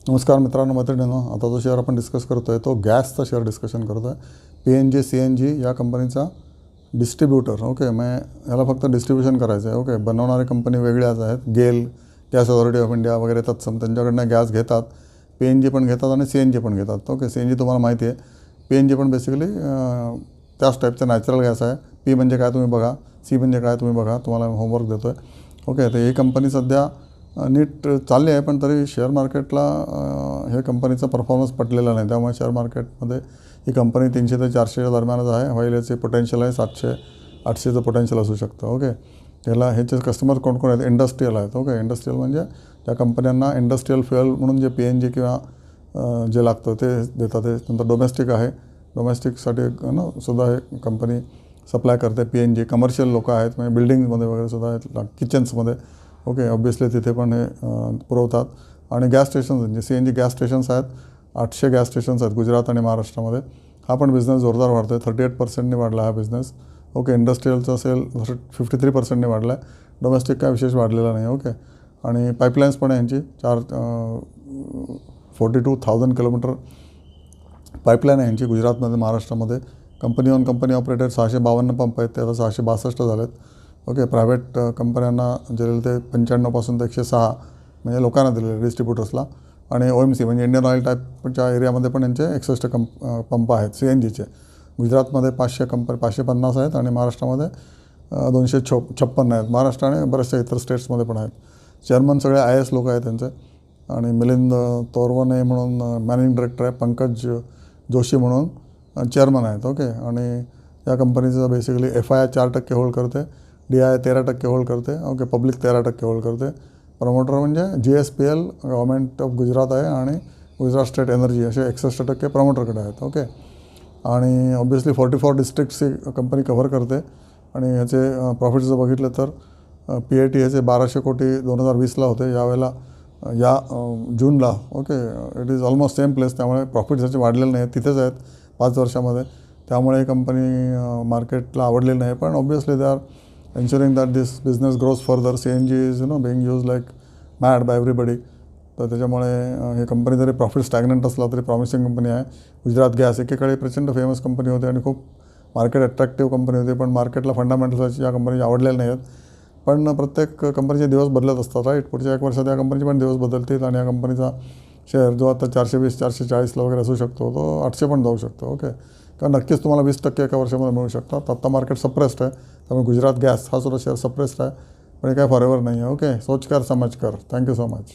नमस्कार मित्रांनो, मैत्रिणींनो. आता जो शेअर आपण डिस्कस करतो आहे तो गॅसचा शेअर डिस्कशन करतो आहे. PNG CNG या कंपनीचा डिस्ट्रीब्यूटर. ओके, मग याला फक्त डिस्ट्रीब्युशन करायचं आहे. ओके, बनवणारे कंपनी वेगळ्याच आहेत. गेल, गॅस अथॉरिटी ऑफ इंडिया वगैरे तत्सम त्यांच्याकडनं गॅस घेतात. PNG पण घेतात आणि CNG पण घेतात. ओके, CNG तुम्हाला माहिती आहे. PNG पण बेसिकली त्याच टाईपचा नॅचरल गॅस आहे. P म्हणजे काय तुम्ही बघा, C म्हणजे काय तुम्ही बघा, तुम्हाला होमवर्क देतो आहे. ओके, तर ही कंपनी सध्या नीट चालली आहे, पण तरी शेअर मार्केटला हे कंपनीचा परफॉर्मन्स पटलेला नाही. त्यामुळे शेअर मार्केटमध्ये ही कंपनी 300 ते 400च्या दरम्यानच आहे. व्हाईल याचे पोटेन्शियल आहे 700-800चं पोटेन्शियल असू शकतं. ओके, त्याला ह्याचे कस्टमर कोण कोण आहेत? इंडस्ट्रियल आहेत. ओके, इंडस्ट्रियल म्हणजे त्या कंपन्यांना इंडस्ट्रियल फ्युएल म्हणून जे PNG किंवा जे लागतं ते देतात. ते नंतर डोमेस्टिक आहे. डोमेस्टिकसाठी सुद्धा हे कंपनी सप्लाय करते. PNG कमर्शियल लोकं आहेत, म्हणजे बिल्डिंगमध्ये वगैरे सुद्धा आहेत, किचन्समध्ये. ओके, ऑब्वियसली तिथे पण हे पुरवतात. आणि गॅस स्टेशन्स जे CNG गॅस स्टेशन्स आहेत, 800 गॅस स्टेशन्स आहेत गुजरात आणि महाराष्ट्रामध्ये. हा पण बिझनेस जोरदार वाढतो आहे. 38%नी वाढला हा बिझनेस. ओके, इंडस्ट्रियलचा असेल 53%नी वाढला आहे. डोमेस्टिक काय विशेष वाढलेला नाही. ओके, आणि पाईपलाईन्स पण आहे यांची 42,000 किलोमीटर पाईपलाईन आहे यांची गुजरातमध्ये, महाराष्ट्रामध्ये. Company on company operated 652 pump आहेत, ते आता 662 झालेत. ओके, प्रायव्हेट कंपन्यांना दिलेले ते 95 ते 106 म्हणजे लोकांना दिलेले डिस्ट्रीब्युटर्सला. आणि OMC म्हणजे इंडियन ऑइल टाईपच्या एरियामध्ये पण यांचे 61 पंप आहेत CNGचे. गुजरातमध्ये 550 आहेत आणि महाराष्ट्रामध्ये 256 आहेत. महाराष्ट्र आणि बऱ्याचशा इतर स्टेट्समध्ये पण आहेत. चेअरमन सगळे IAS लोक आहेत त्यांचे. आणि मिलिंद तोरवणे म्हणून मॅनेजिंग डायरेक्टर आहे. पंकज जोशी म्हणून चेअरमन आहेत. ओके, आणि या कंपनीचं बेसिकली FII 4% होल्ड करते, DII 13% होल्ड करते. ओके, पब्लिक 13% होल्ड करते. प्रमोटर म्हणजे GSPL गव्हर्मेंट ऑफ गुजरात आहे आणि गुजरात स्टेट एनर्जी असे 61% प्रमोटरकडे आहेत. ओके, आणि ऑब्वियसली 44 डिस्ट्रिक्ट्स ही कंपनी कव्हर करते. आणि ह्याचे प्रॉफिट्स जर बघितलं तर PAT ह्याचे 1200 कोटी 2020ला होते. यावेळेला या जूनला okay it is almost same place. त्यामुळे प्रॉफिट्स ह्याचे वाढलेले नाही आहेत, तिथेच आहेत 5 वर्षामध्ये. त्यामुळे ही कंपनी मार्केटला आवडलेली नाही. पण obviously they are ensuring that this business grows further. CNG is being used like mad by everybody. तर त्याच्यामुळे हे कंपनी जरी प्रॉफिट स्टॅग्नंट असला तरी प्रॉमिसिंग कंपनी आहे. गुजरात गॅस एकेकाळी प्रचंड फेमस कंपनी होती आणि खूप मार्केट अट्रॅक्टिव्ह कंपनी होती, पण मार्केटला फंडामेंटल्स या कंपनीचे आवडलेले नाही आहेत. पण प्रत्येक कंपनीचे दिवस बदलत असतात, राईट. पुढच्या 1 वर्षात या कंपनीचे पण दिवस बदलतील आणि या कंपनीचा शेअर जो आता 420-440ला वगैरे असू शकतो तो 800 पण जाऊ शकतो. ओके, कारण नक्कीच तुम्हाला 20% एका वर्षामध्ये मिळू शकतात. आत्ता मार्केट सप्रेस्ड आहे, त्यामुळे गुजरात गॅस हा सुद्धा शेअर सप्रेस्ड आहे. पण हे काय फॉरएव्हर नाही आहे. ओके, सोच कर समझ कर. Thank you so much.